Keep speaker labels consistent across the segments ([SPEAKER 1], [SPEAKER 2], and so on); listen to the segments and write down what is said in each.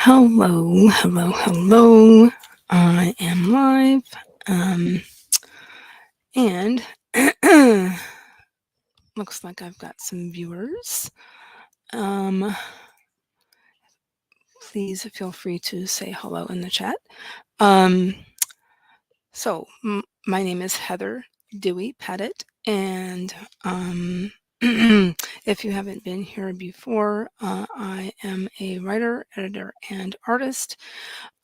[SPEAKER 1] Hello, hello, hello. I am live. Um, and looks like I've got some viewers. Um, Please feel free to say hello in the chat. Um, my name is Heather Dewey Pettit, and if you haven't been here before, I am a writer, editor, and artist.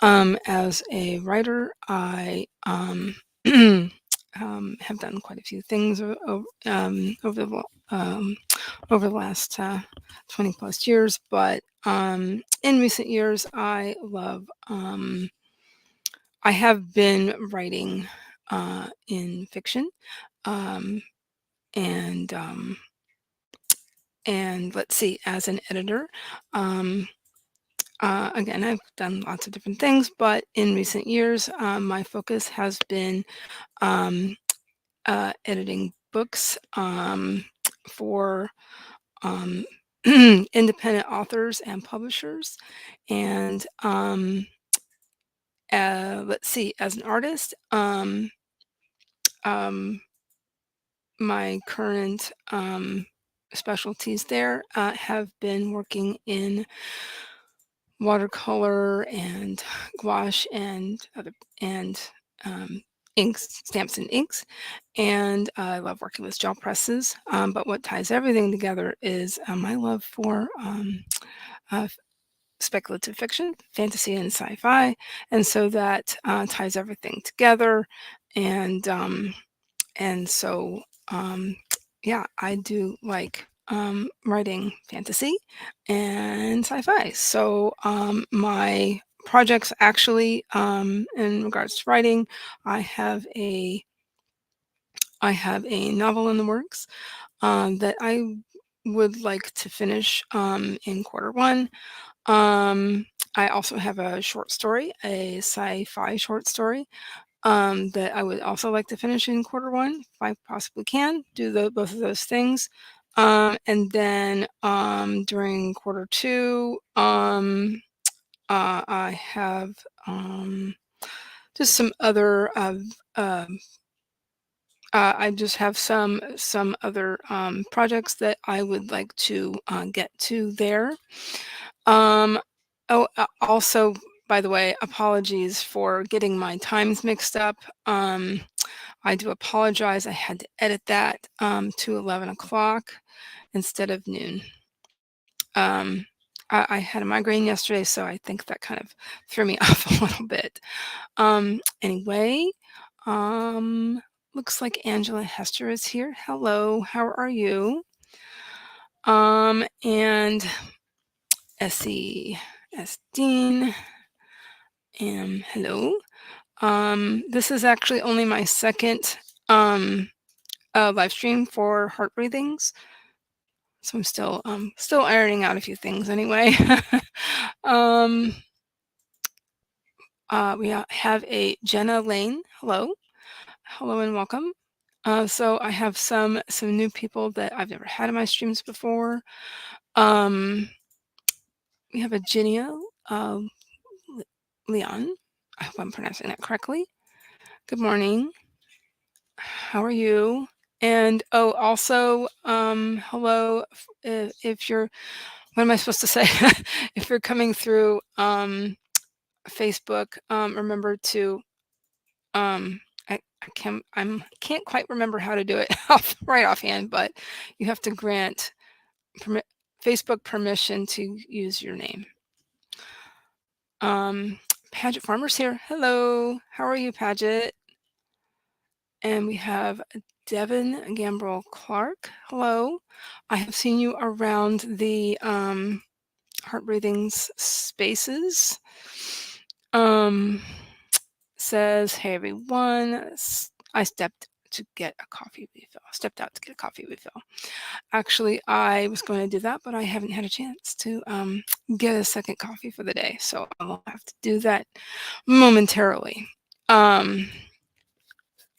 [SPEAKER 1] As a writer, I have done quite a few things over the last 20 plus years, but in recent years, I have been writing in fiction, um, and let's see, as an editor. Um, Again, I've done lots of different things, but in recent years, my focus has been um, editing books for um, independent authors and publishers. And let's see, as an artist, um, my current specialties there have been working in watercolor and gouache and other and inks, stamps and inks. And I love working with gel presses. But what ties everything together is my love for uh, speculative fiction, fantasy, and sci-fi. And so that ties everything together. And so um, yeah, I do like writing fantasy and sci-fi. So my projects actually, in regards to writing, I have a novel in the works that I would like to finish in quarter one. I also have a short story, a sci-fi short story that I would also like to finish in quarter one if I possibly can do both of those things. And then during quarter two, I have just some other. I just have some other projects that I would like to get to there. Um, Also, by the way, apologies for getting my times mixed up. I do apologize. I had to edit that to 11 o'clock instead of noon. I had a migraine yesterday, so I think that kind of threw me off a little bit. Anyway, um, looks like Angela Hester is here. Hello, how are you? And Essie S. Dean, hello. This is actually only my second live stream for Heart Breathings. So I'm still ironing out a few things anyway. um, we have a Jenna Lane. Hello, hello and welcome. So I have some new people that I've never had in my streams before. We have a Ginia Leon. I hope I'm pronouncing that correctly. Good morning. How are you? And also, hello. If you're, what am I supposed to say? If you're coming through Facebook, remember to I can't quite remember how to do it right offhand, but you have to grant Facebook permission to use your name. Paget Farmer's here. Hello, how are you, Paget? And we have Devin Gambrell Clark. Hello, I have seen you around the Heart Breathings spaces. Says, hey everyone, I stepped out to get a coffee refill. Actually, I was going to do that, but I haven't had a chance to get a second coffee for the day, so I'll have to do that momentarily.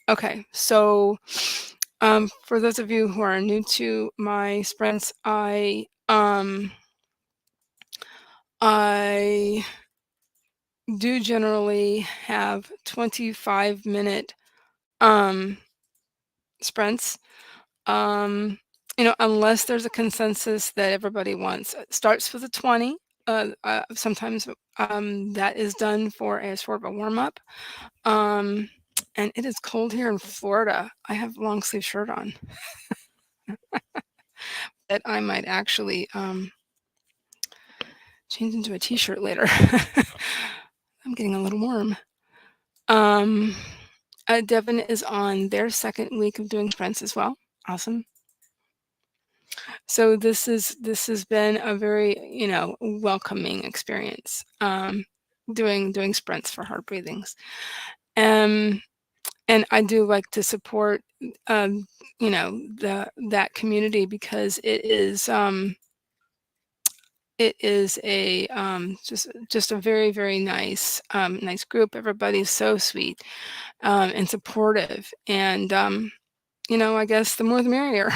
[SPEAKER 1] Okay, so for those of you who are new to my sprints, I do generally have 25-minute um, sprints. Um, unless there's a consensus that everybody wants. It starts with a 20. Sometimes that is done for a sort of a warm up. Um, and it is cold here in Florida. I have a long sleeve shirt on that I might actually change into a t-shirt later. I'm getting a little warm. Um, Devon is on their second week of doing sprints as well. Awesome. So this has been a very, welcoming experience, doing sprints for heart breathings. Um, and I do like to support, that community because it is a just a very very nice nice group. Everybody's so sweet and supportive, and I guess the more the merrier.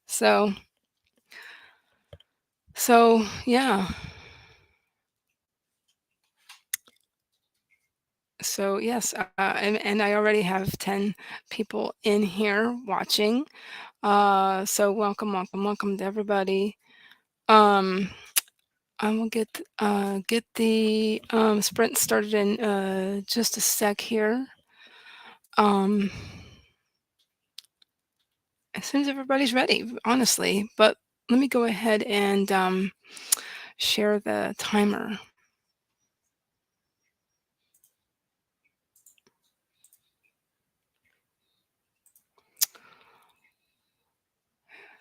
[SPEAKER 1] so yeah. So yes, and I already have 10 people in here watching. So welcome, welcome, welcome to everybody. Um, I will get the sprint started in just a sec here. Um, as soon as everybody's ready, honestly. But let me go ahead and share the timer.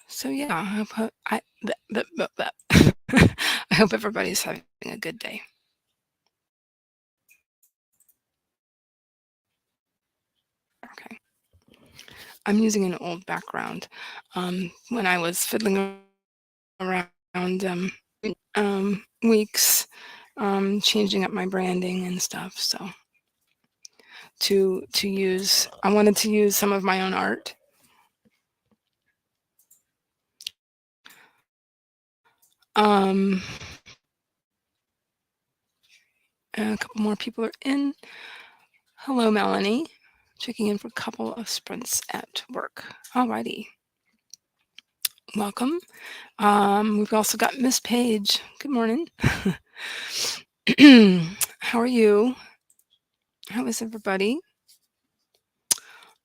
[SPEAKER 1] So yeah, I hope everybody's having a good day. Okay. I'm using an old background. When I was fiddling around weeks, changing up my branding and stuff. So I wanted to use some of my own art. Um, a couple more people are in. Hello, Melanie. Checking in for a couple of sprints at work. Alrighty. Welcome. We've also got Miss Page. Good morning. How are you? How is everybody?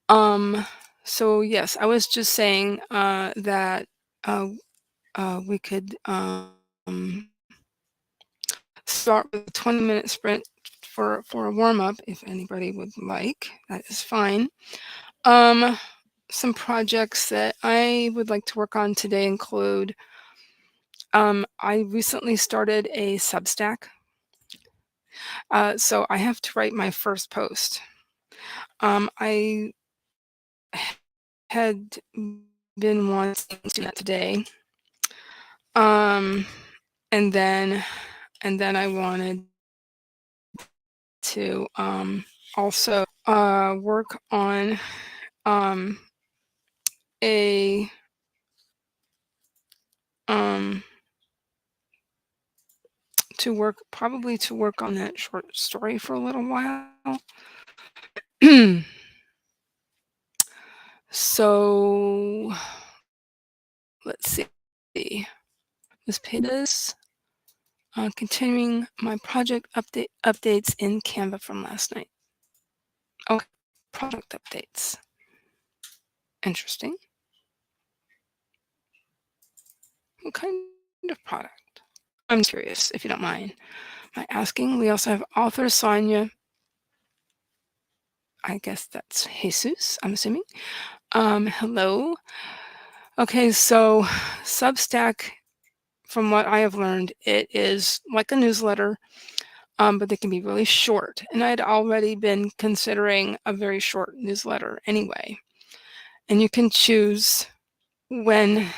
[SPEAKER 1] So yes, I was just saying that uh, we could start with a 20-minute sprint for a warm up if anybody would like. That is fine. Um, some projects that I would like to work on today include I recently started a Substack. So I have to write my first post. I had been wanting to do that today. Um, and then I wanted to also work on um, a um, to work on that short story for a little while. So let's see. Ms. Peters, continuing my project updates in Canva from last night. Okay, product updates. Interesting. What kind of product? I'm curious, if you don't mind my asking. We also have author Sonia. I guess that's Jesus, I'm assuming. Hello. Okay, so Substack, from what I have learned, it is like a newsletter, but they can be really short. And I'd already been considering a very short newsletter anyway. And you can choose when,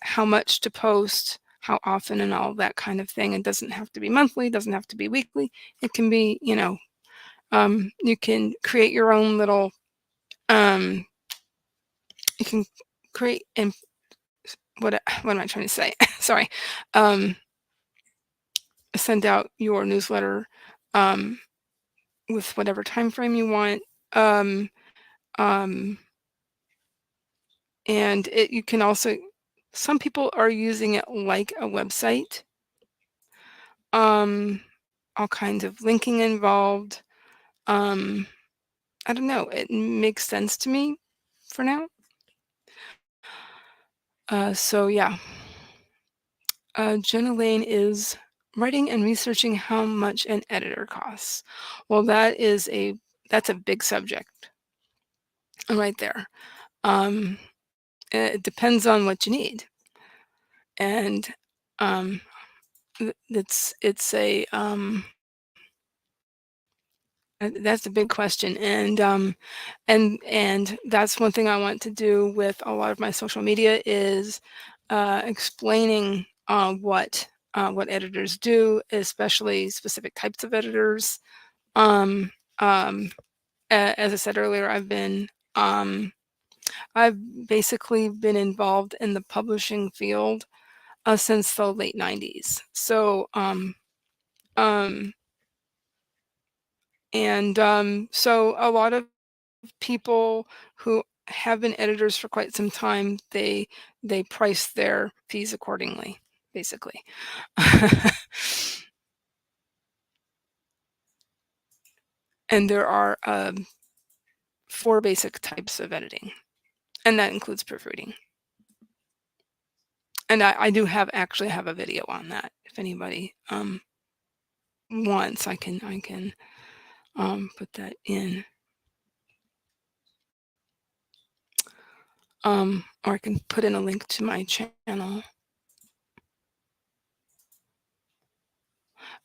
[SPEAKER 1] how much to post, how often, and all that kind of thing. It doesn't have to be monthly, it doesn't have to be weekly. It can be, you can create your own little, um, you can create and what am I trying to say? Sorry. Send out your newsletter um, with whatever time frame you want. Um, um, and you can also, some people are using it like a website. Um, all kinds of linking involved. Um, I don't know. It makes sense to me for now. So yeah, Jenna Lane is writing and researching how much an editor costs. Well, that's a big subject right there. Um, it depends on what you need, and um, it's a that's a big question, and that's one thing I want to do with a lot of my social media is explaining what editors do, especially specific types of editors. Um, um, as I said earlier, um, I've basically been involved in the publishing field since the late '90s. Um, so a lot of people who have been editors for quite some time, they price their fees accordingly, basically. And there are 4 basic types of editing, and that includes proofreading. And I do actually have a video on that. If anybody wants, I can put that in, or I can put in a link to my channel.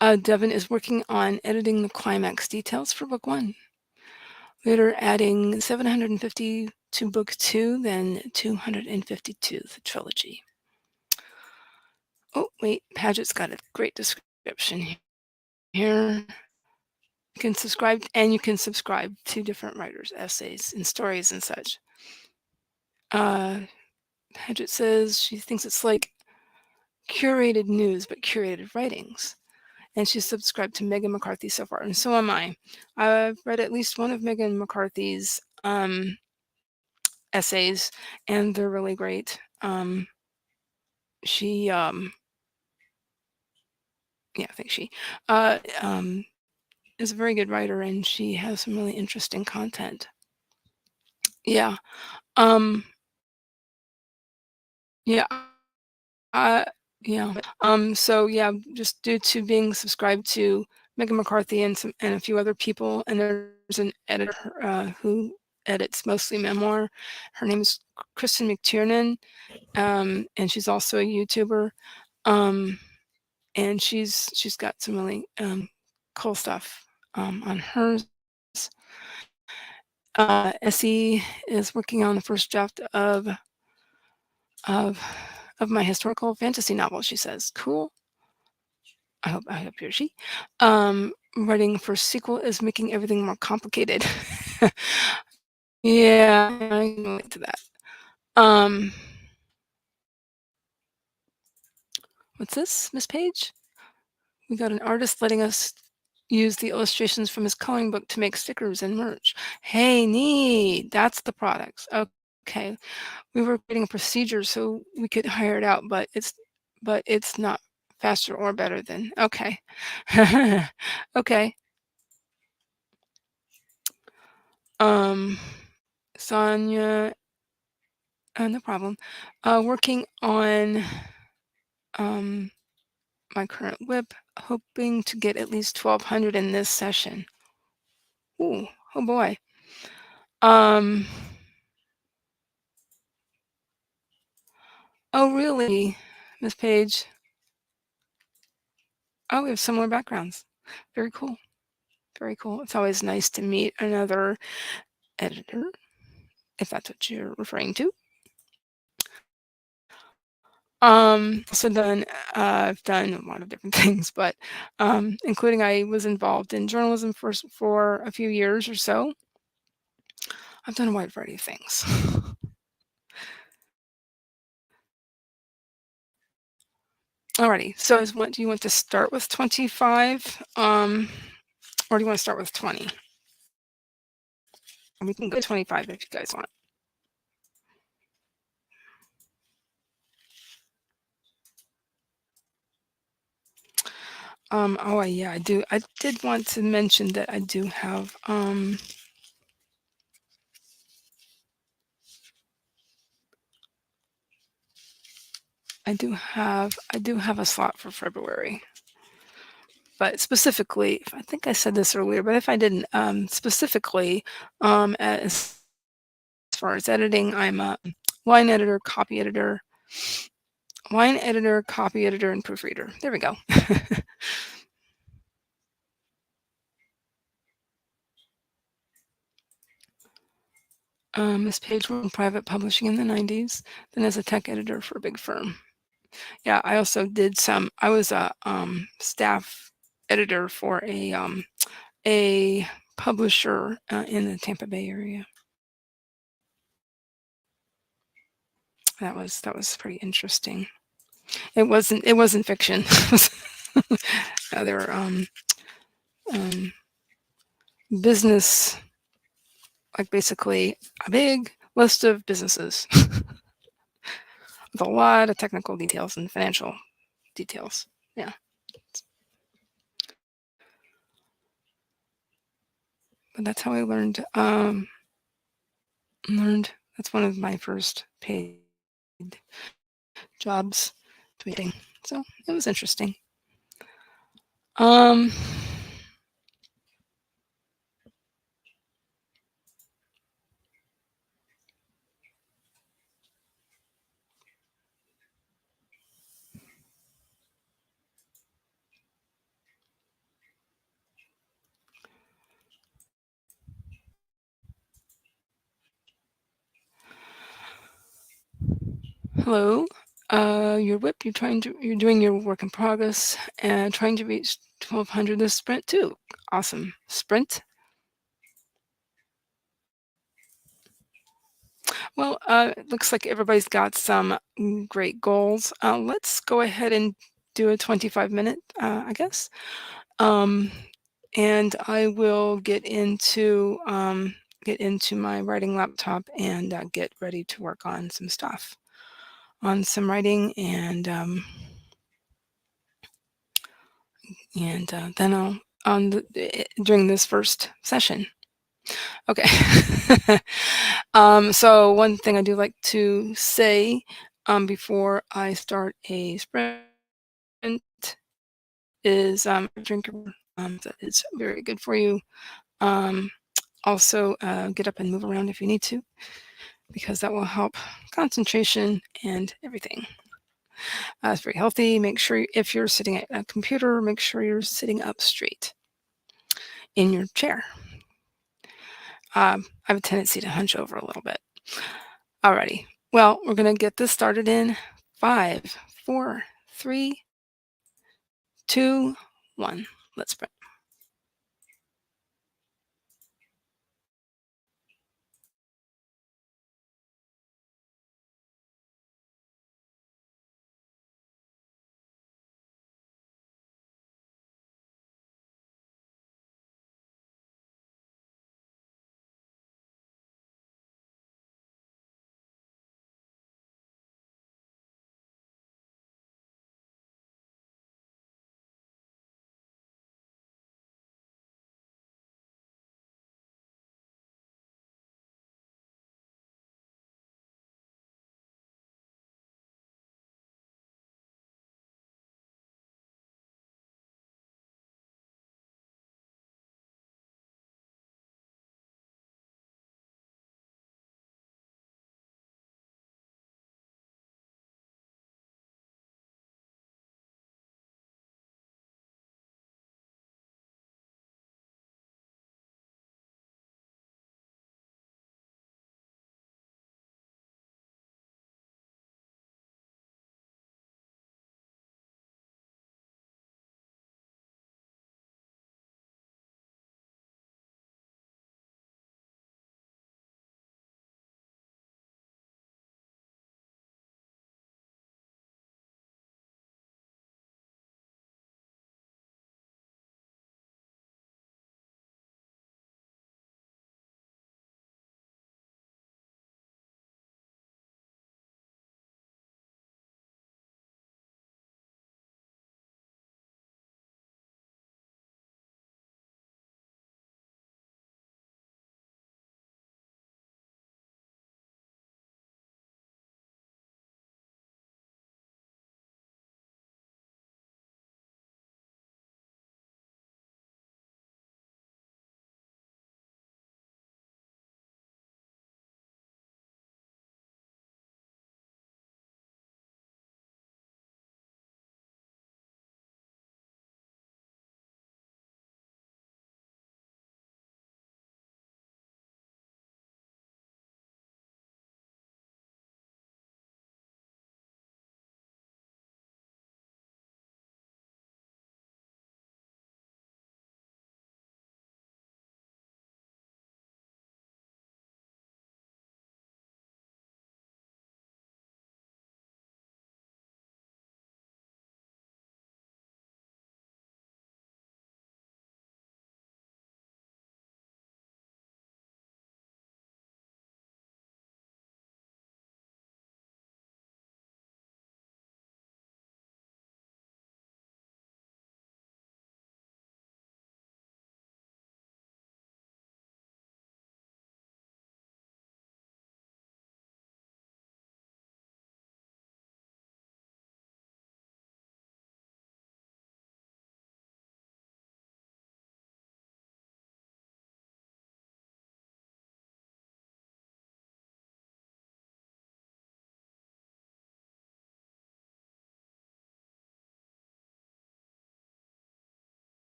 [SPEAKER 1] Devin is working on editing the climax details for book 1. Later adding 750 to book 2, then 250 to the trilogy. Oh, wait, Paget's got a great description here. You can subscribe to different writers' essays and stories and such. Paget says she thinks it's like curated news, but curated writings. And she's subscribed to Megan McCarthy so far, and so am I. I've read at least one of Megan McCarthy's essays, and they're really great. She, yeah, I think she is a very good writer, and she has some really interesting content. Yeah, um, yeah, uh, yeah. So yeah, just due to being subscribed to Megan McCarthy and a few other people, and there's an editor who edits mostly memoir. Her name is Kristen McTiernan, and she's also a YouTuber. Um, and she's got some really cool stuff on hers. Essie is working on the first draft of of my historical fantasy novel. She says, "Cool. I hope he or she." Writing for sequel is making everything more complicated. Yeah, I can relate to that. Um, what's this, Miss Page? We got an artist letting us use the illustrations from his coloring book to make stickers and merch. Hey, neat. That's the products. Okay. We were creating a procedure so we could hire it out, but it's not faster or better than okay. Okay. Um Sonia, no problem. Working on um my current whip, hoping to get at least 1200 in this session. Ooh, oh boy. Um oh really, Miss Page? Oh, we have similar backgrounds. Very cool. Very cool. It's always nice to meet another editor, if that's what you're referring to. I've done a lot of different things, but including I was involved in journalism for a few years or so. I've done a wide variety of things. Alrighty, so what do you want to start with 25? Or do you wanna start with 20? And we can go 25 if you guys want. Oh, yeah, I did want to mention that I do have a slot for February. But specifically, I think I said this earlier, but if I didn't, specifically, as far as editing, I'm a wine editor, copy editor, copy editor, and proofreader. There we go. Miss Page worked in private publishing in the 90s, then as a tech editor for a big firm. Yeah, I also did I was a staff editor for a publisher in the Tampa Bay area. That was pretty interesting. It wasn't fiction. They were um, business, like basically a big list of businesses with a lot of technical details and financial details. Yeah, but that's how I learned. That's one of my first paid jobs, tweeting. So it was interesting. Um, Hello. Your whip. You're doing your work in progress and trying to reach 1200 this sprint too. Awesome. Sprint. Well, it looks like everybody's got some great goals. Let's go ahead and do a 25-minute, I guess. Um, and I will get into my writing laptop and get ready to work on some stuff, on some writing, and then I'll during this first session. Okay. So one thing I do like to say before I start a sprint is drink your water. That is very good for you. Um, Also, get up and move around if you need to, because that will help concentration and everything. It's very healthy. Make sure if you're sitting at a computer, make sure you're sitting up straight in your chair. I have a tendency to hunch over a little bit. Alrighty. Well, we're going to get this started in 5, 4, 3, 2, 1. Let's sprint.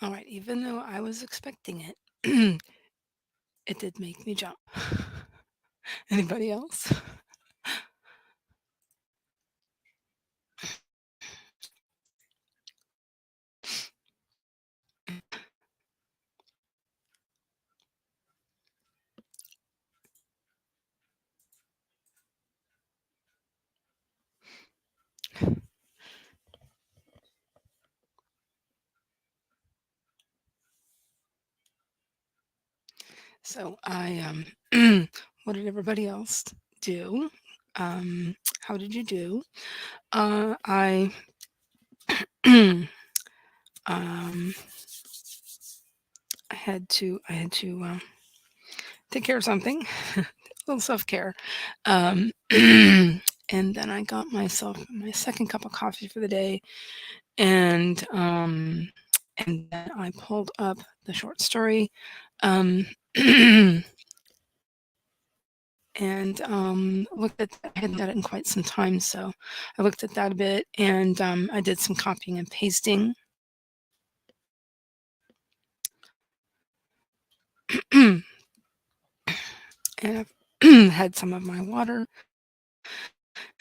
[SPEAKER 1] All right, even though I was expecting it, it did make me jump. Anybody else? So what did everybody else do? How did you do? I um, I had to take care of something, a little self care, and then I got myself my second cup of coffee for the day, and and then I pulled up the short story, um, and looked at I hadn't done it in quite some time, so I looked at that a bit, and I did some copying and pasting. And I've had some of my water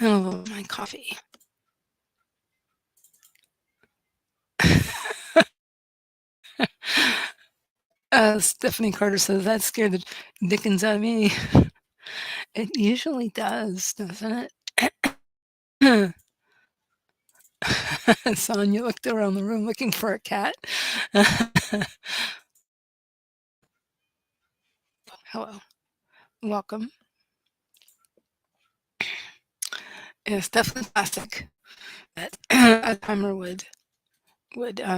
[SPEAKER 1] and a little of my coffee. Stephanie Carter says, "That scared the dickens out of me." It usually does, doesn't it? Sonya looked around the room looking for a cat. Hello, welcome. It's definitely plastic that a timer would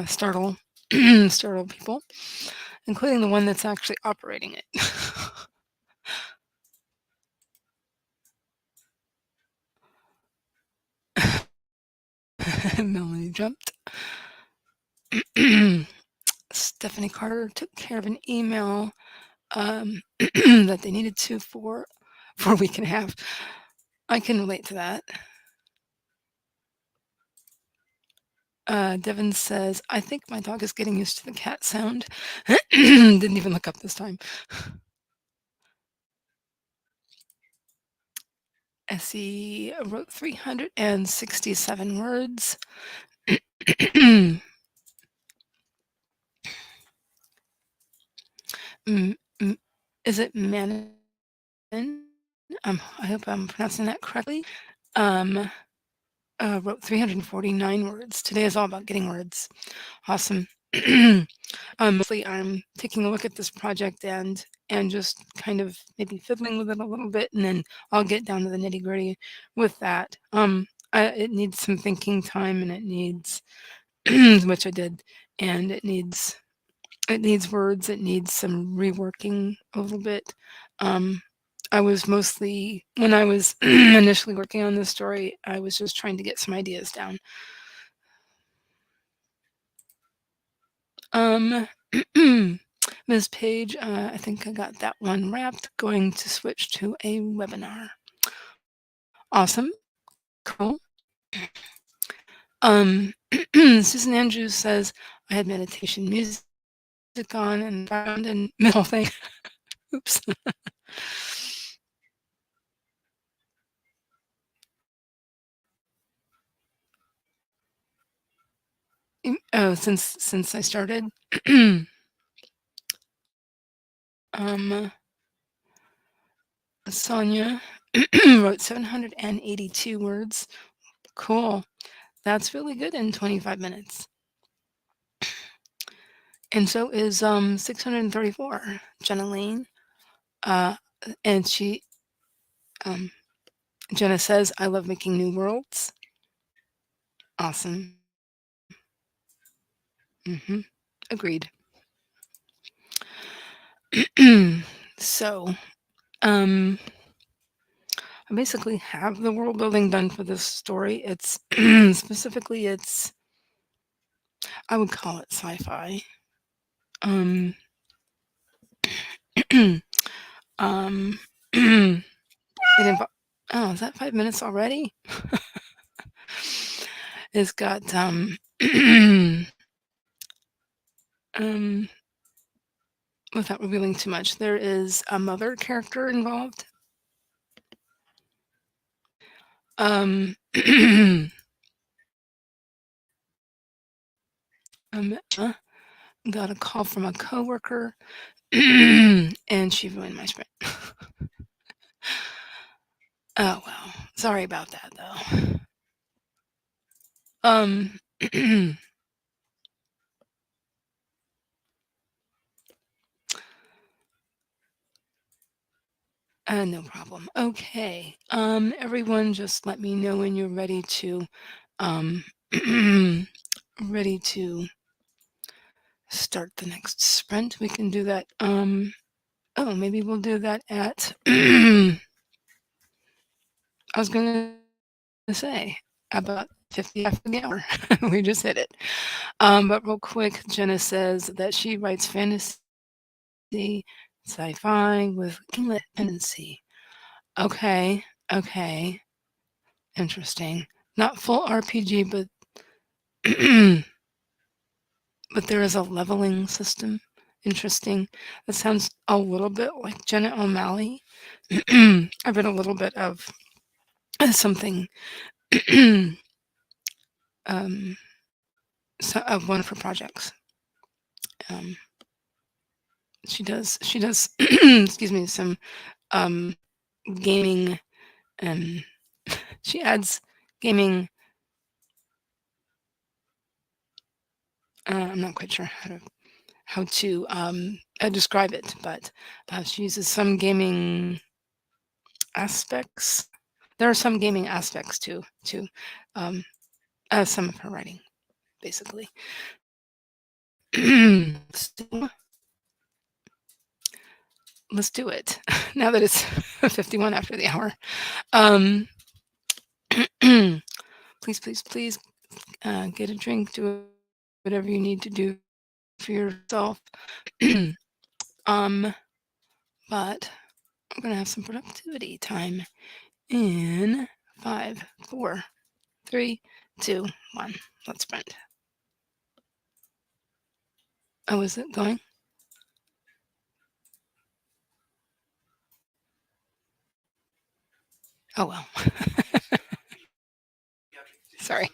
[SPEAKER 1] startle startle people, including the one that's actually operating it. Melanie jumped. Stephanie Carter took care of an email that they needed to for a week and a half. I can relate to that. Devin says, "I think my dog is getting used to the cat sound." Didn't even look up this time. Essie wrote 367 words. Mm, mm, is it Manon? I hope I'm pronouncing that correctly. Um, wrote 349 words. Today is all about getting words. Awesome. Mostly I'm taking a look at this project and just kind of maybe fiddling with it a little bit, and then I'll get down to the nitty-gritty with that. It needs some thinking time, and it needs which I did, and it needs words, it needs some reworking a little bit. Um, I was mostly when I was initially working on this story, I was just trying to get some ideas down. Um, Ms. Page, I think I got that one wrapped. Going to switch to a webinar. Awesome. Cool. Susan Andrews says, I had meditation music on and found in middle thing. Oops. Oh, since I started, um, Sonia wrote 782 words. Cool. That's really good in 25 minutes. And so is 634. Jenna Lane. Uh, and um, Jenna says, I love making new worlds. Awesome. Hmm. Agreed. So, um, I basically have the world building done for this story. It's specifically, I would call it sci-fi. Um, um, it oh, is that 5 minutes already? It's got um, without revealing too much, there is a mother character involved. Um, got a call from a coworker, and she ruined my sprint. Oh, well, sorry about that, though. Um, no problem. Okay. Everyone just let me know when you're ready to, um, ready to start the next sprint. We can do that. Oh, maybe we'll do that at, I was gonna say, about 50 after the hour. We just hit it. But real quick, Jenna says that she writes fantasy, sci-fi with kinglet tendency. Okay, okay, interesting. Not full RPG, but but there is a leveling system. Interesting. That sounds a little bit like Jenna O'Malley. I read a little bit of something um, of one of her projects. Um, she does excuse me, some um, gaming, and she adds gaming. I'm not quite sure how to describe it, but she uses some gaming aspects. There are some gaming aspects to um, some of her writing, basically. So let's do it. Now that it's 51 after the hour. Um, please, please, please get a drink. Do whatever you need to do for yourself. um, but we're gonna have some productivity time in 5, 4, 3, 2, 1. Let's sprint. Oh, is it going? Oh well. Sorry.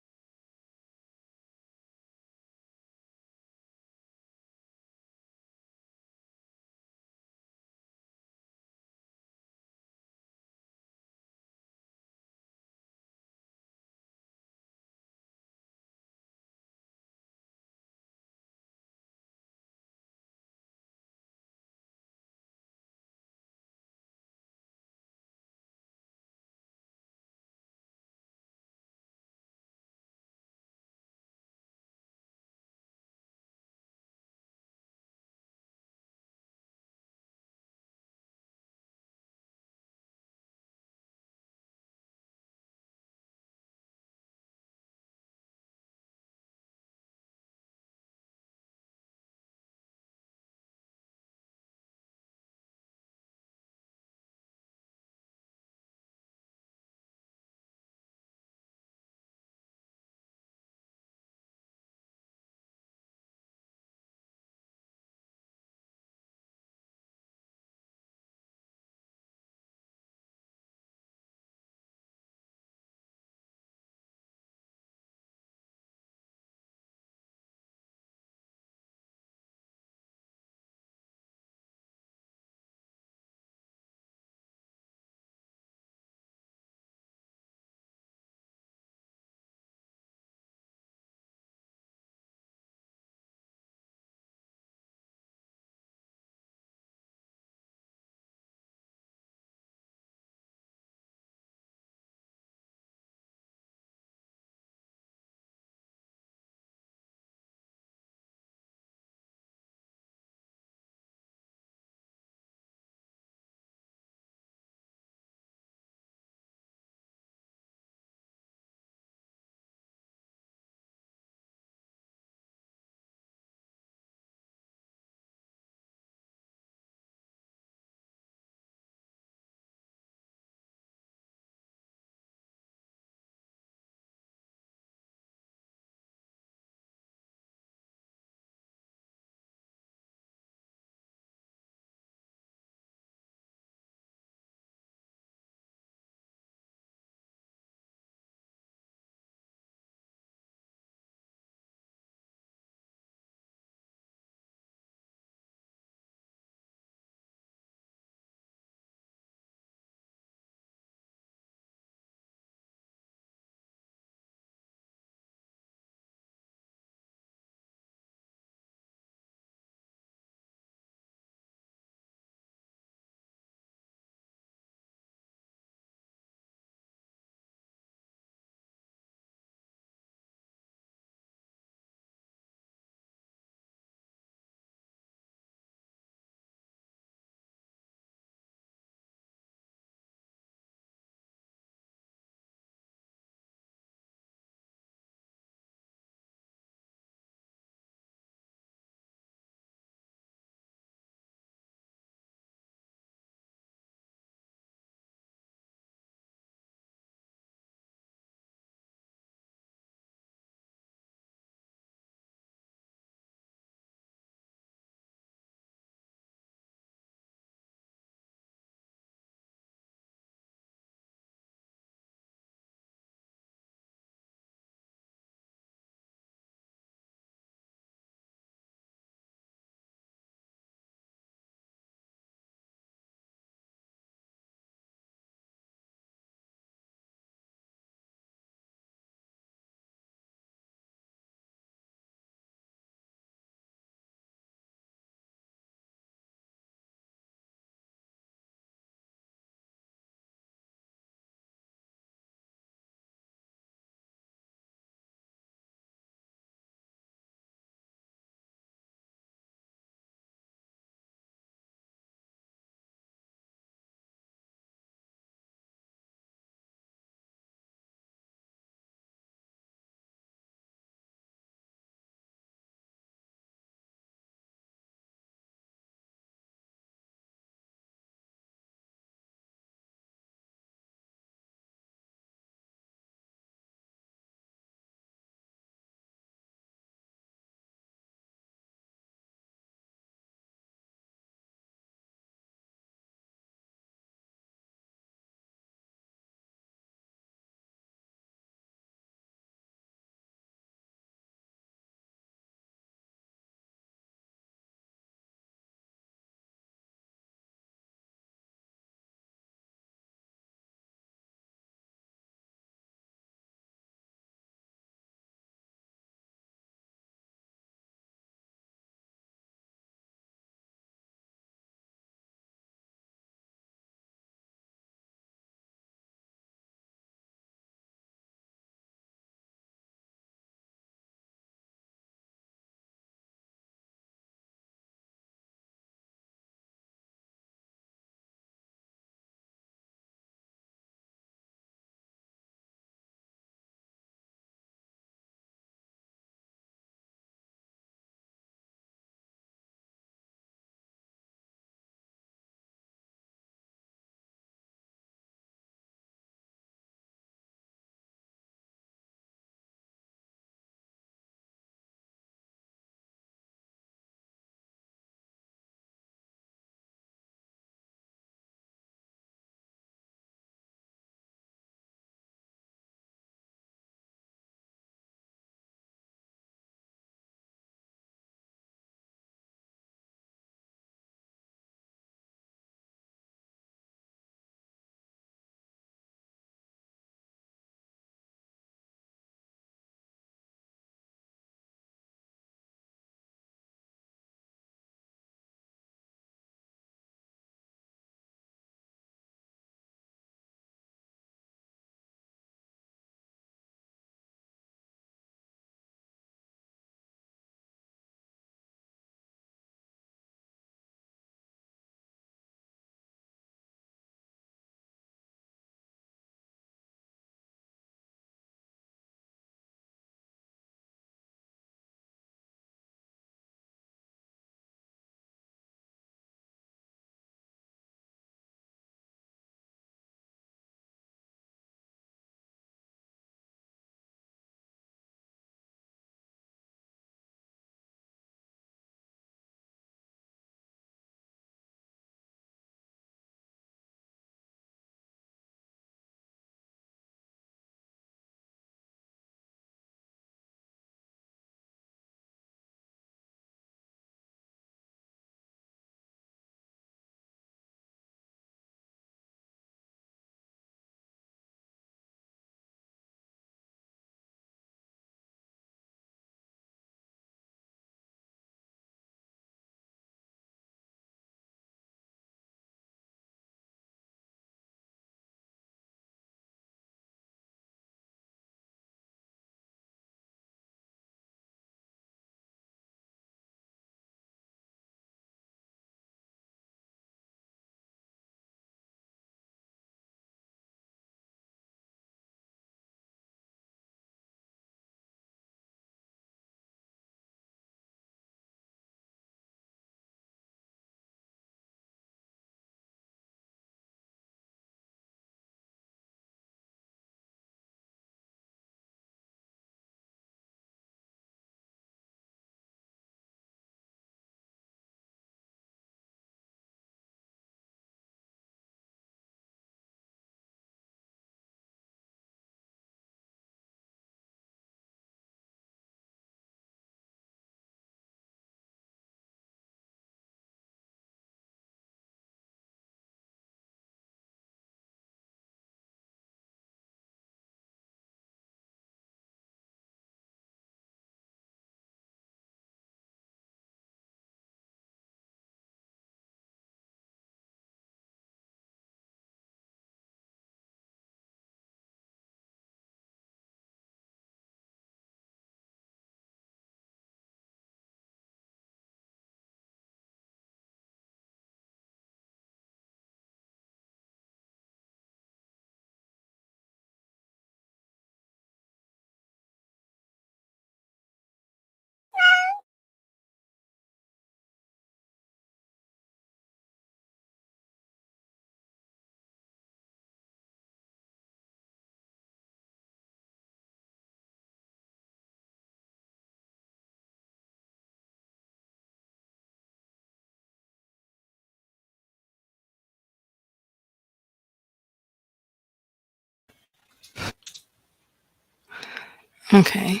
[SPEAKER 1] Okay.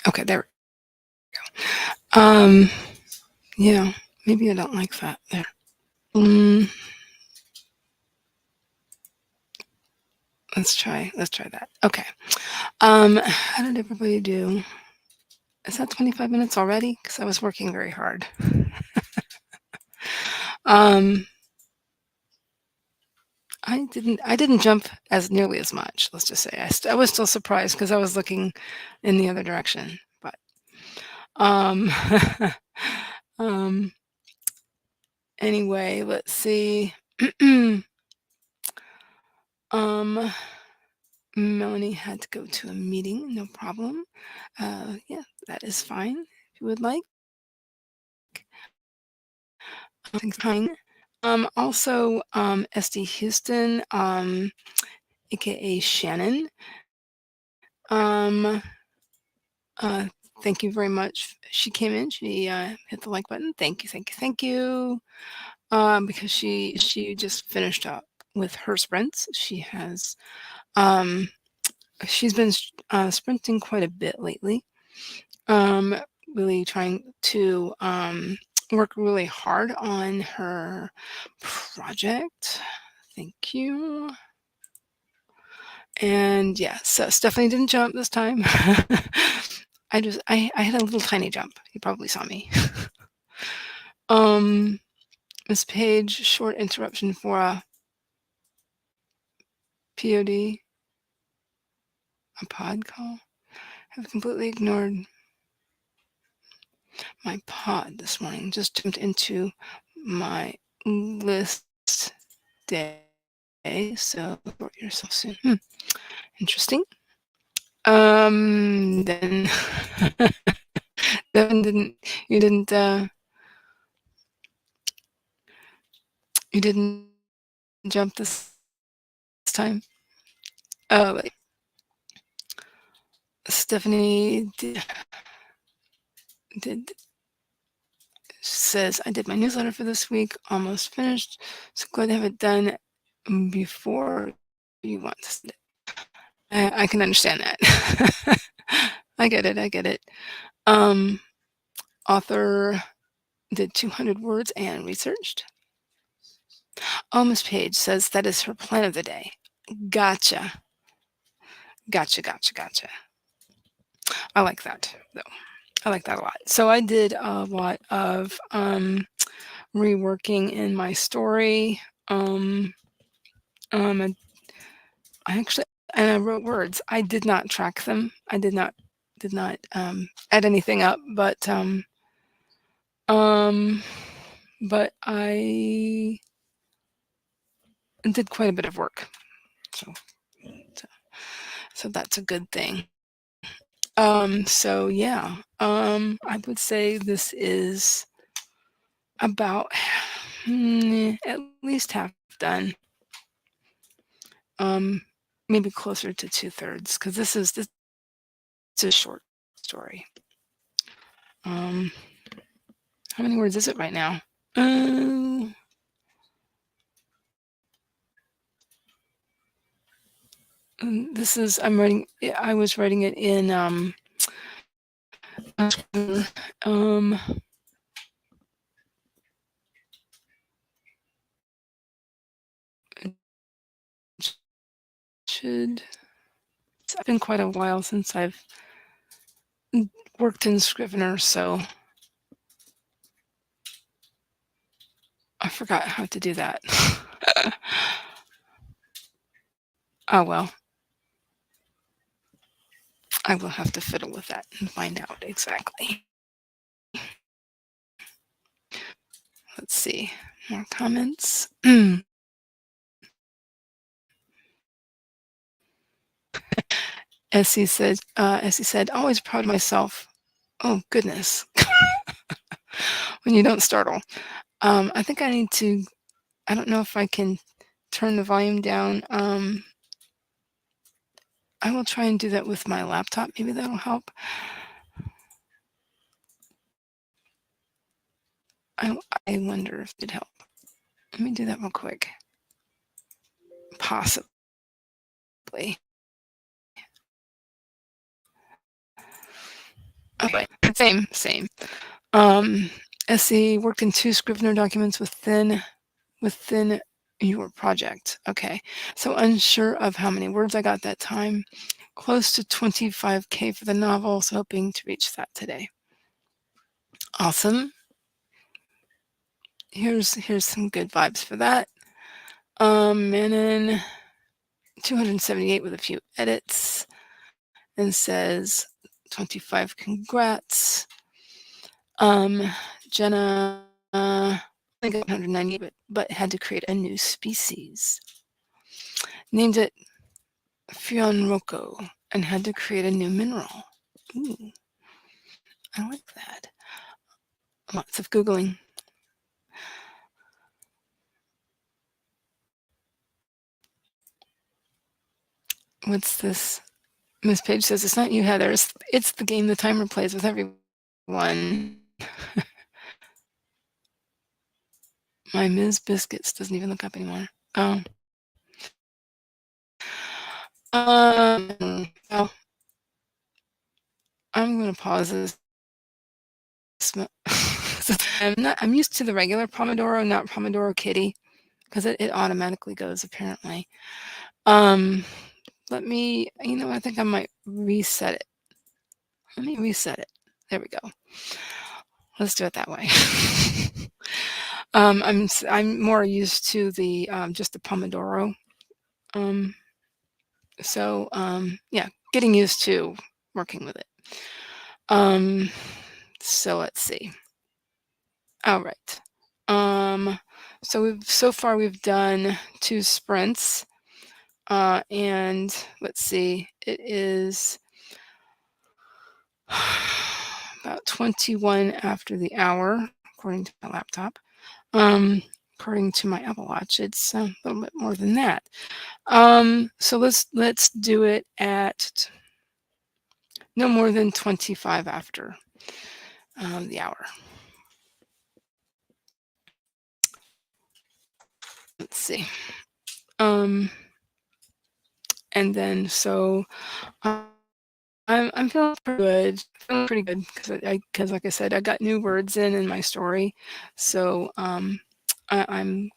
[SPEAKER 1] Okay, there we go. Yeah, maybe I don't like that there. Mm, let's try that. Okay. How did everybody do? Is that 25 minutes already? Because I was working very hard. Um, I didn't jump as nearly as much, let's just say. I was still surprised because I was looking in the other direction, but, um, um, anyway, let's see. Um, Melanie had to go to a meeting, no problem. Yeah, that is fine if you would like. Thanks for trying. Also, SD Houston, AKA Shannon, um, uh, thank you very much. She came in, she, hit the like button. Thank you, thank you, thank you. Because she just finished up with her sprints. Um, she's been sprinting quite a bit lately. Um, really trying to work really hard on her project. Thank you. And yeah, so Stephanie didn't jump this time. I had a little tiny jump. You probably saw me. um, Miss Page, short interruption for a POD, a pod call. Have completely ignored my pod this morning. Just jumped into my list day. So sort yourself soon. Interesting. Then Devin didn't. You didn't. You didn't jump this time. Wait. Stephanie did says I did my newsletter for this week. Almost finished. So glad to have it done before you want to send it. I can understand that. I get it. I get it. Um, Author did 200 words and researched. Oh, Miss Page says that is her plan of the day. Gotcha. Gotcha, gotcha, gotcha. I like that, though. I like that a lot. So I did a lot of reworking in my story. And I actually and I wrote words. I did not track them. I did not add anything up, um, but I did quite a bit of work. So so, so that's a good thing. So yeah, I would say this is about at least half done. Um, Maybe closer to 2/3 because this is a short story. Um, how many words is it right now? Um, this is I was writing it in um should it's been quite a while since I've worked in Scrivener, so I forgot how to do that. Oh well, I will have to fiddle with that and find out exactly. Let's see. More comments. Essie said, always proud of myself. Oh goodness. When you don't startle. I think I don't know if I can turn the volume down. I will try and do that with my laptop. Maybe that'll help. I, I wonder if it'd help. Let me do that real quick. Possibly. Okay, same. Um, let's see, worked in 2 Scrivener documents within your project. Okay, so unsure of how many words I got that time. Close to 25K for the novel, so hoping to reach that today. Awesome. Here's some good vibes for that. And then 278 with a few edits, and says 25 congrats. Jenna only got 190, but had to create a new species. Named it Fionroco and had to create a new mineral. Ooh, I like that. Lots of Googling. What's this? Miss Page says, it's not you, Heather. It's the game the timer plays with everyone. My Ms. Biscuits doesn't even look up anymore. Oh. Well, I'm going to pause this. I'm used to the regular Pomodoro, not Pomodoro Kitty, because it automatically goes apparently. Let me, I think I might reset it. Let me reset it. There we go. Let's do it that way. I'm more used to the just the Pomodoro. Yeah, getting used to working with it. So let's see. All right. So far we've done 2 sprints, and let's see, it is about 21 after the hour, according to my laptop. According to my Apple Watch, it's a little bit more than that. So let's do it at no more than 25 after the hour. Let's see. And then so I'm feeling pretty good because like I said, I got new words in my story, so I'm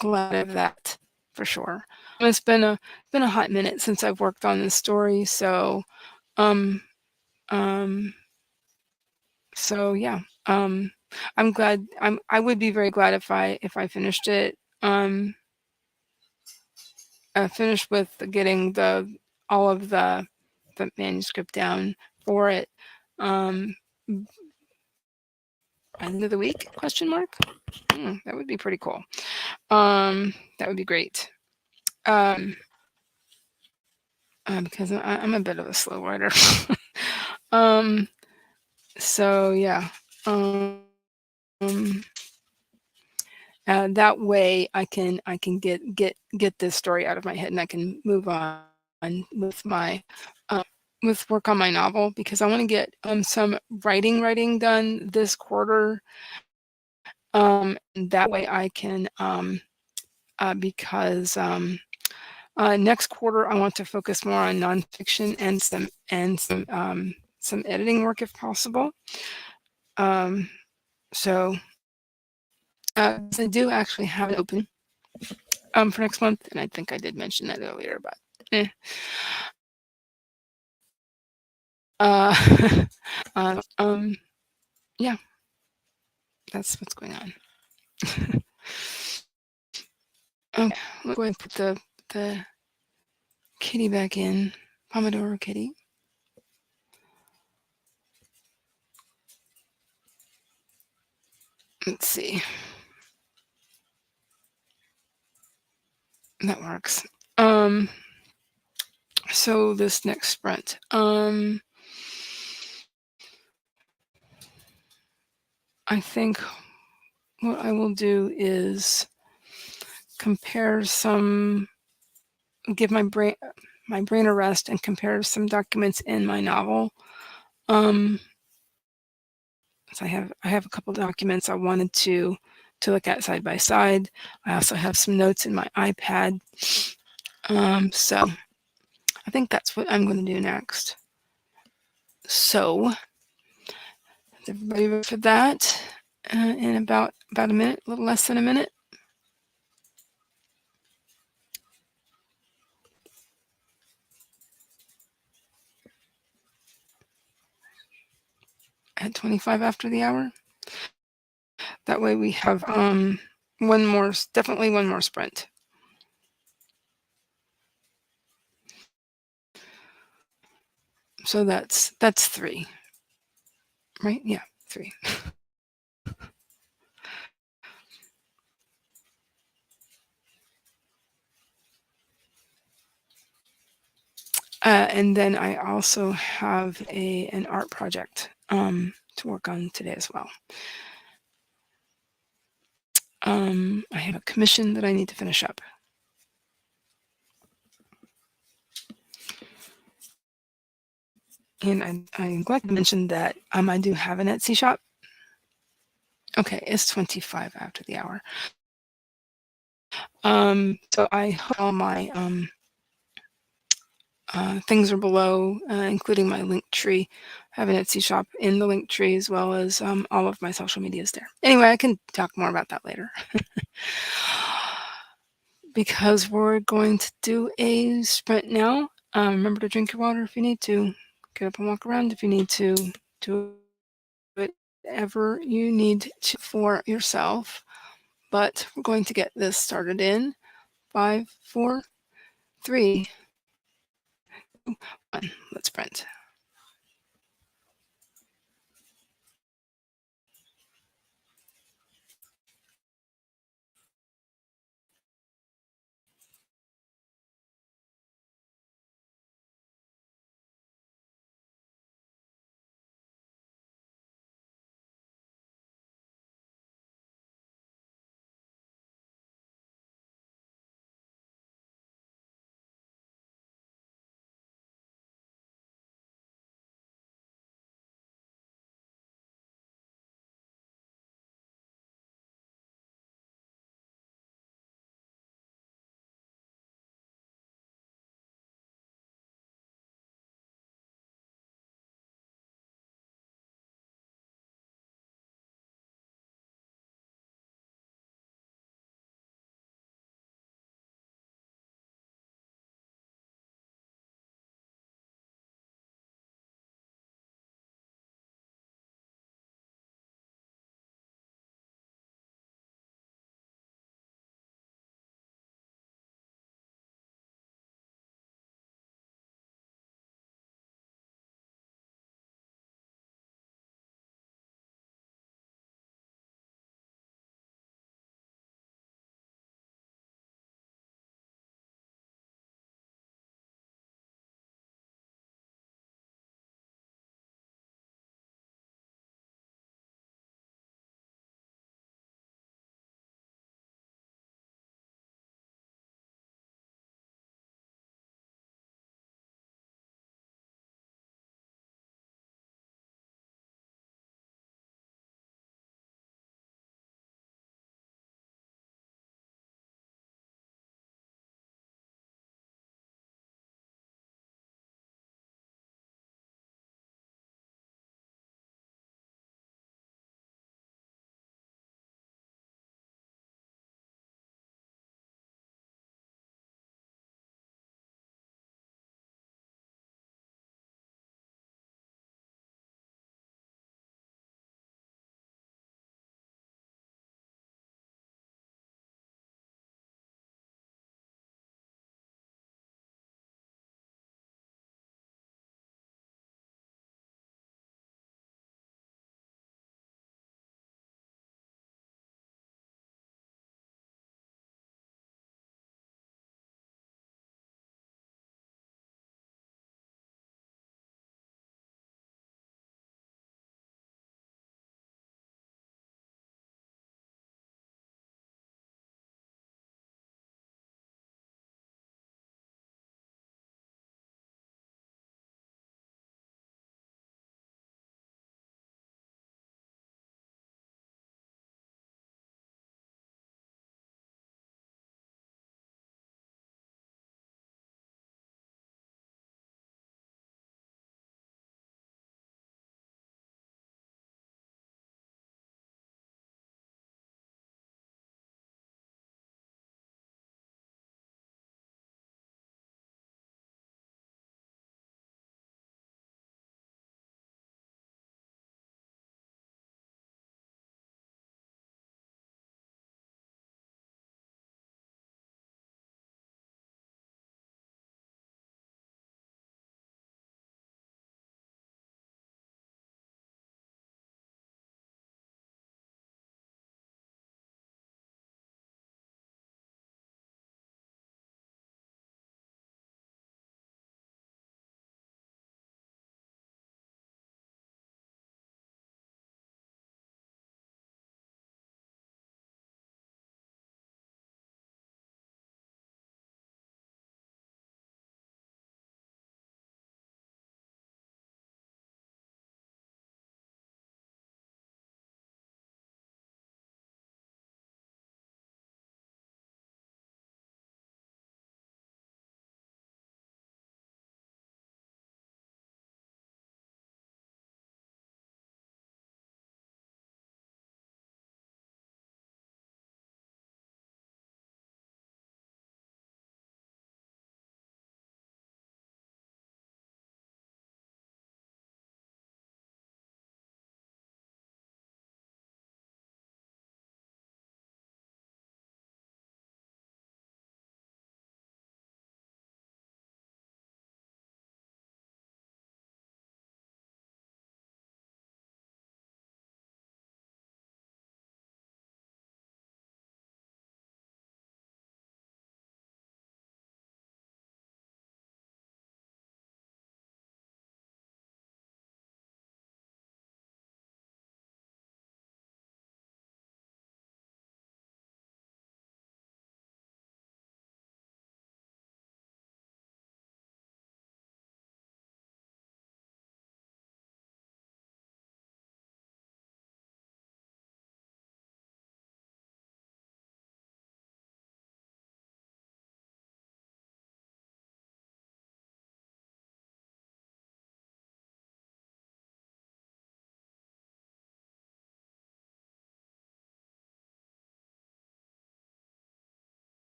[SPEAKER 1] glad of that for sure. It's been a hot minute since I've worked on this story, so um um so yeah, I'm glad. I would be very glad if I finished it. Finished with getting all of the manuscript down for it. Um, End of the week? Question mark. That would be pretty cool. That would be great. Because I'm a bit of a slow writer. So yeah. That way I can get this story out of my head and I can move on with my with work on my novel because I want to get some writing done this quarter. That way I can because next quarter I want to focus more on nonfiction and some editing work if possible. So I do actually have it open for next month, and I think I did mention that earlier, but eh. Uh, yeah, that's what's going on. Okay, let's go ahead and put the kitty back in. Pomodoro kitty. Let's see. That works. So this next sprint. I think what I will do is give my brain a rest and compare some documents in my novel. So I have a couple documents I wanted to look at side by side. I also have some notes in my iPad. So I think that's what I'm going to do next. So Is everybody ready for that? In about a minute, a little less than a minute. At 25 after the hour. That way we have one more, definitely one more sprint. So that's 3, right? Yeah, 3. And then I also have an art project to work on today as well. I have a commission that I need to finish up. And I'm glad to mention that I do have an Etsy shop. Okay, it's 25 after the hour. So I hope all my things are below, including my link tree. I have an Etsy shop in the link tree as well as all of my social medias there. Anyway, I can talk more about that later. Because we're going to do a sprint now. Remember to drink your water if you need to. Get up and walk around if you need to. Do whatever you need to for yourself. But we're going to get this started in 5, 4, 3, 2, 1. Let's sprint.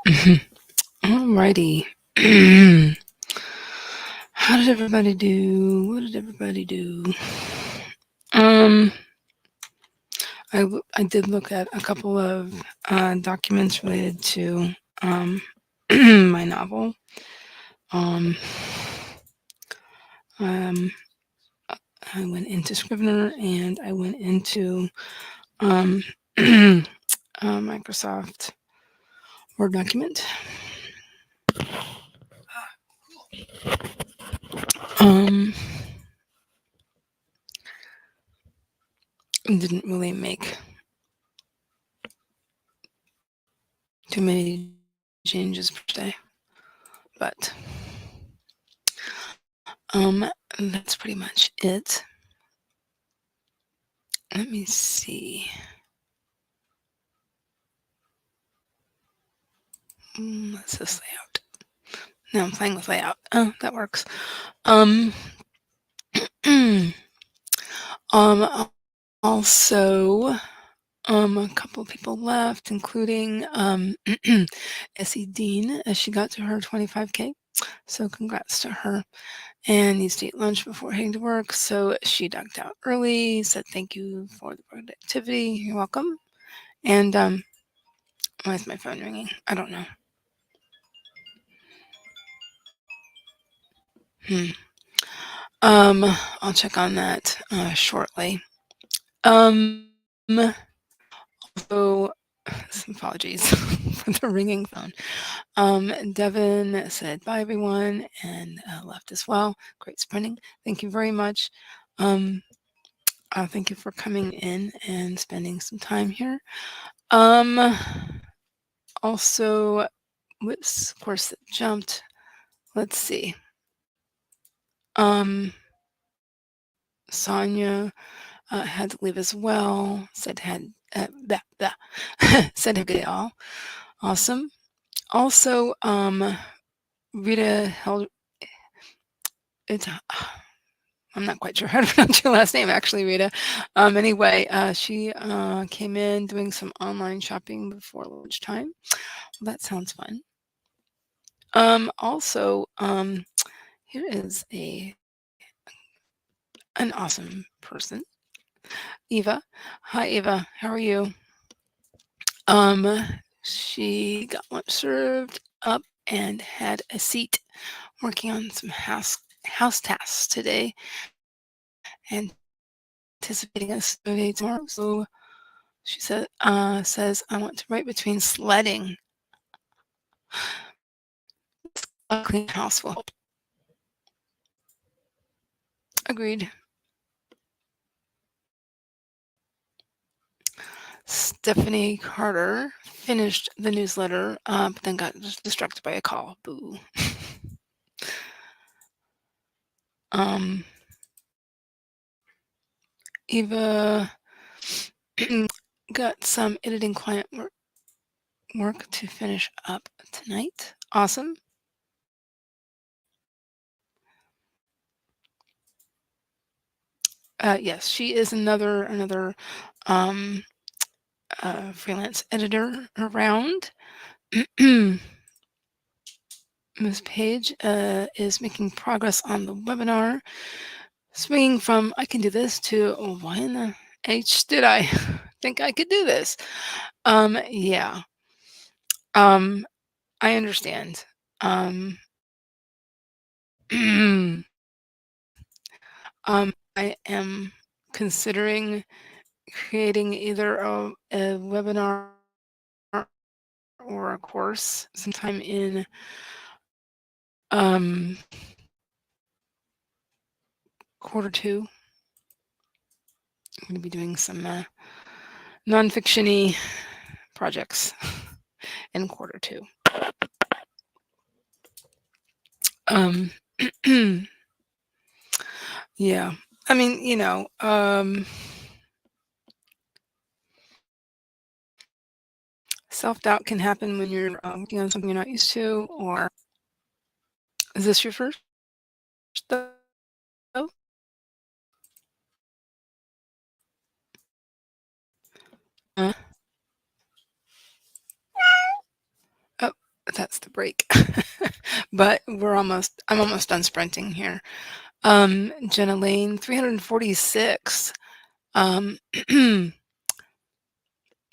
[SPEAKER 1] Alrighty. How did everybody do? What did everybody do? Um, I did look at a couple of documents related to my novel. Um, um, I went into Scrivener and I went into um, Microsoft Word document. Um, didn't really make too many changes per se, but that's pretty much it. Let me see. What's this layout? No, I'm playing with layout. Oh, that works. Um, um, also, a couple people left, including Essie Dean, as she got to her 25K. So congrats to her. And needs to eat lunch before heading to work. So she ducked out early, said thank you for the productivity. You're welcome. And why is my phone ringing? I don't know. Hmm. I'll check on that shortly. Um, so some apologies for the ringing phone. Devin said bye everyone and left as well. Great sprinting. Thank you very much. Um, thank you for coming in and spending some time here. Also, whoops, of course, it jumped. Let's see. Sonia had to leave as well. Said had said have a good day all. Awesome. Also, Rita held it. I'm not quite sure how to pronounce your last name, actually, Rita. Anyway, she came in doing some online shopping before lunchtime. Well, that sounds fun. Also, here is an awesome person, Eva. Hi, Eva. How are you? Um, she got lunch served up and had a seat working on some house tasks today, anticipating a snow day tomorrow. So she says I want to write between sledding. A clean house will help. Agreed. Stephanie Carter finished the newsletter, but then got distracted by a call. Boo. um, Eva got some editing client work to finish up tonight. Awesome. Yes, she is another um, freelance editor around. Ms. Page is making progress on the webinar, swinging from I can do this to oh, why in the H did I think I could do this? Yeah. I understand. Um, I am considering creating either a webinar or a course sometime in um, quarter two. I'm going to be doing some nonfiction-y projects in quarter two. Um, yeah, I mean, self-doubt can happen when you're working on something you're not used to, or is this your first though? Uh, oh, That's the break. But I'm almost done sprinting here. Jenna Lane, 346. Um,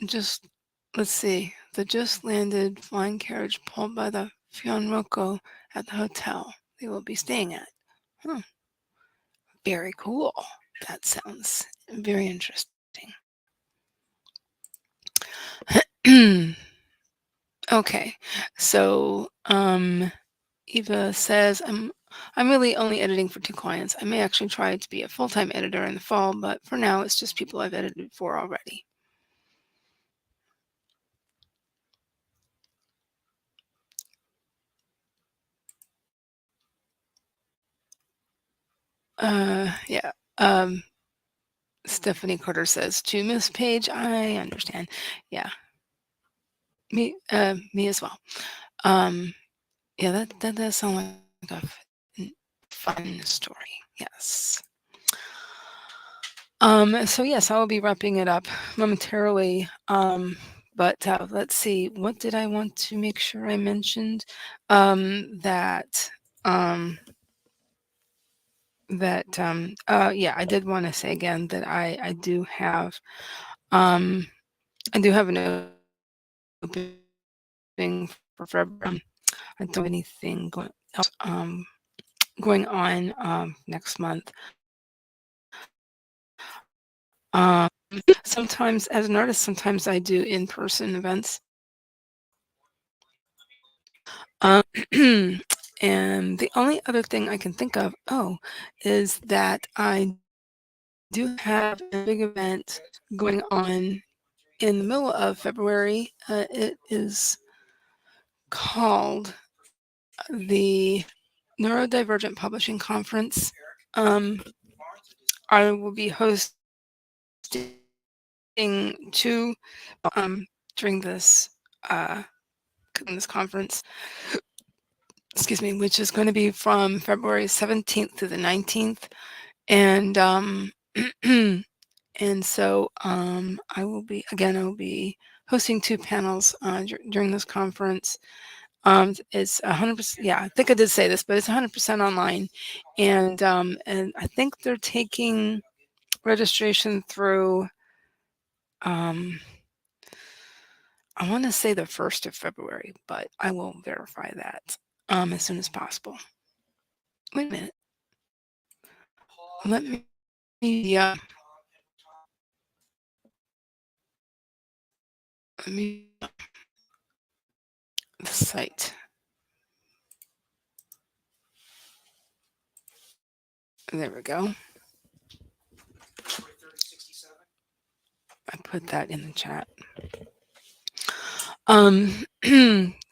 [SPEAKER 1] just let's see. The just landed flying carriage pulled by the Fionroco at the hotel they will be staying at. Huh, very cool. That sounds very interesting. Okay, so Eva says, I'm really only editing for 2 clients. I may actually try to be a full-time editor in the fall, but for now it's just people I've edited for already. Yeah. Stephanie Carter says, "To Miss Page, I understand." Yeah, me as well. Um, yeah, that does sound like a fun story. Yes. So yes, I will be wrapping it up momentarily. But let's see, what did I want to make sure I mentioned? That yeah, I did want to say again that um I do have an opening for February. I don't have anything going on next month. Sometimes as an artist, sometimes I do in-person events. Um, and the only other thing I can think of, is that I do have a big event going on in the middle of February. It is called the Neurodivergent Publishing Conference. Um, I will be hosting 2 um, during uh, this conference. Excuse me, which is going to be from February 17th to the 19th, and and so I will be hosting 2 panels during this conference. It's 100%. Yeah, I think I did say this, but it's 100% online, and I think they're taking registration through. Um, I want to say the 1st of February, but I will verify that as soon as possible. Wait a minute. Let me. Let me the site. There we go. I put that in the chat. Um,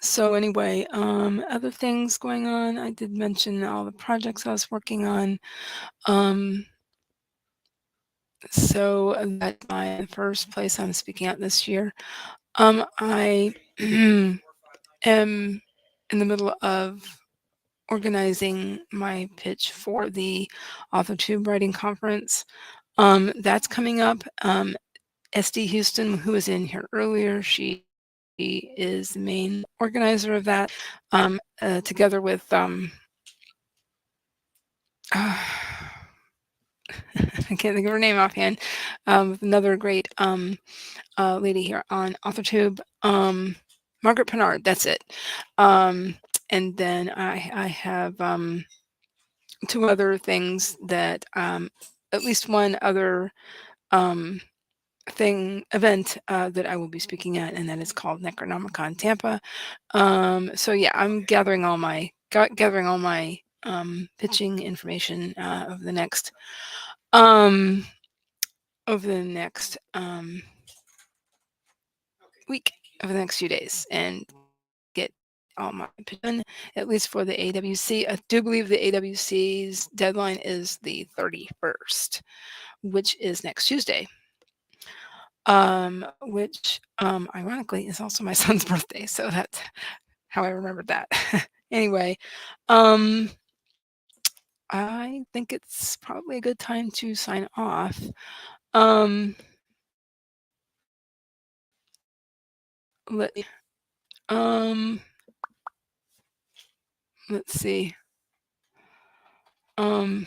[SPEAKER 1] so anyway, other things going on. I did mention all the projects I was working on. Um, so that's my first place I'm speaking at this year. I am in the middle of organizing my pitch for the AuthorTube Writing Conference. That's coming up. SD Houston, who was in here earlier, she is the main organizer of that, together with I can't think of her name offhand, with another great lady here on AuthorTube, Margaret Pennard. That's it. And then I have 2 other things that at least one other um, event that I will be speaking at, and that is called Necronomicon Tampa. So yeah, I'm gathering all my pitching information um, over the next week, over the next few days, and get all my done, at least for the AWC. I do believe the AWC's deadline is the 31st, which is next Tuesday. Which ironically is also my son's birthday, so that's how I remembered that. Anyway, um, I think it's probably a good time to sign off. Um, let um let's see. Um,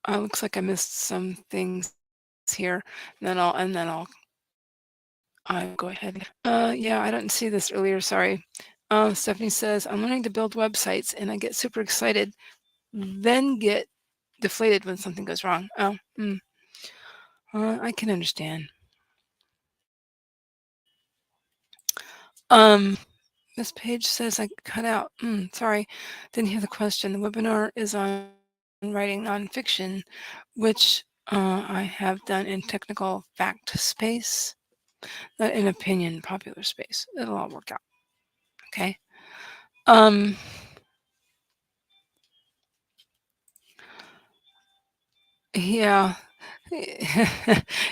[SPEAKER 1] looks like I missed some things here. Then I'll go ahead. Yeah, I didn't see this earlier. Sorry. Stephanie says, I'm learning to build websites and I get super excited, then get deflated when something goes wrong. Oh, I can understand. Um, this page says I cut out. Sorry, didn't hear the question. The webinar is on writing nonfiction, which I have done in technical fact space, not in opinion popular space. It'll all work out. Okay. Um, yeah.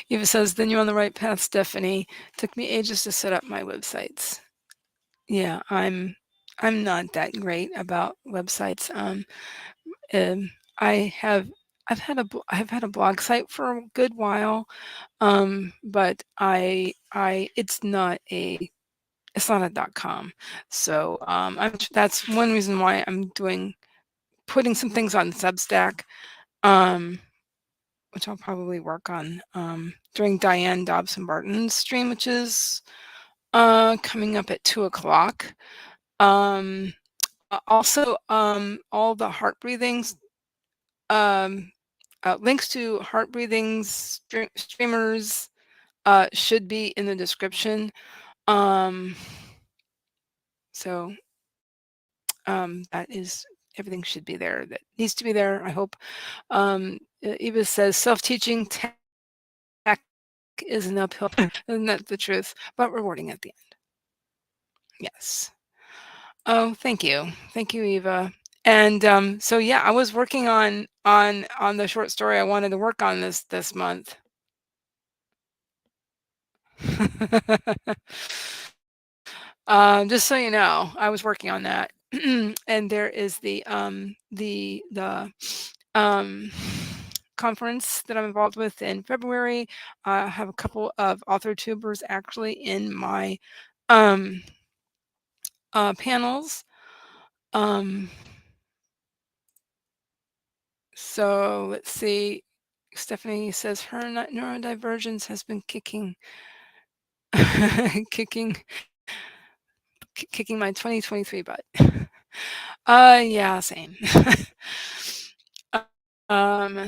[SPEAKER 1] Eva says, then you're on the right path, Stephanie. Took me ages to set up my websites. Yeah, I'm not that great about websites. Um, I have I've had a blog site for a good while, but I it's not a .com. So that's one reason why I'm putting some things on Substack, um, which I'll probably work on during Diane Dobson Barton's stream, which is coming up at 2 o'clock. Um, Also, all the heart breathings, um, links to heart breathings streamers should be in the description. Um, so that is everything should be there that needs to be there. I hope. Eva says self-teaching tech is an uphill, isn't that the truth? But rewarding at the end. Yes. Oh, thank you, Eva. And so yeah, I was working on the short story I wanted to work on this month. Just so you know, I was working on that. And there is the um, conference that I'm involved with in February. I have a couple of author tubers actually in my um, panels. Um, so let's see. Stephanie says her neurodivergence has been kicking kicking my 2023 butt. Yeah, same. Uh,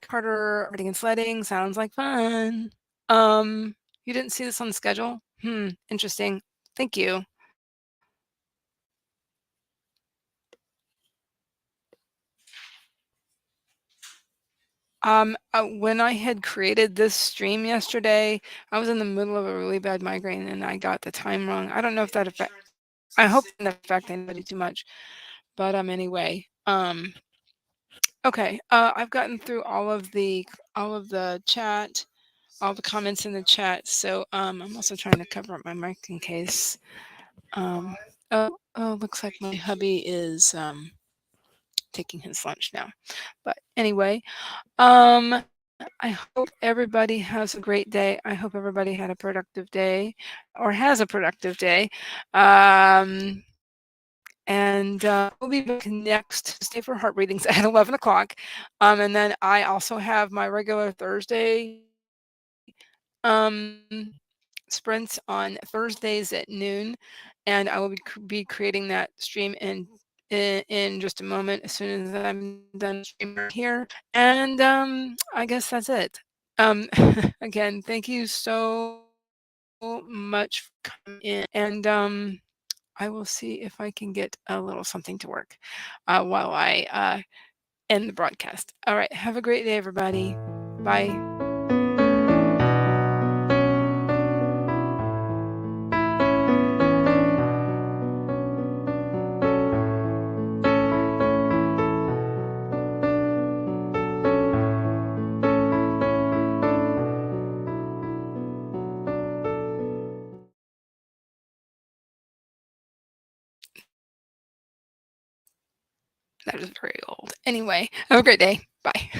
[SPEAKER 1] Carter riding and sledding sounds like fun. You didn't see this on the schedule? Interesting. Thank you. When I had created this stream yesterday, I was in the middle of a really bad migraine and I got the time wrong. I don't know if that affect. I hope it didn't affect anybody too much, but anyway. Okay. I've gotten through all of the chat, all the comments in the chat. So I'm also trying to cover up my mic in case. Looks like my hubby is taking his lunch now. But anyway, um, I hope everybody has a great day. I hope everybody had a productive day or has a productive day. And we'll be back next Tuesday for heart readings at 11 o'clock. And then I also have my regular Thursday um, sprints on Thursdays at noon. And I will be creating that stream in just a moment as soon as I'm done streaming here. And I guess that's it. Again, thank you so much for coming in. And I will see if I can get a little something to work while I end the broadcast. All right. Have a great day, everybody. Bye. That is very old. Anyway, have a great day. Bye.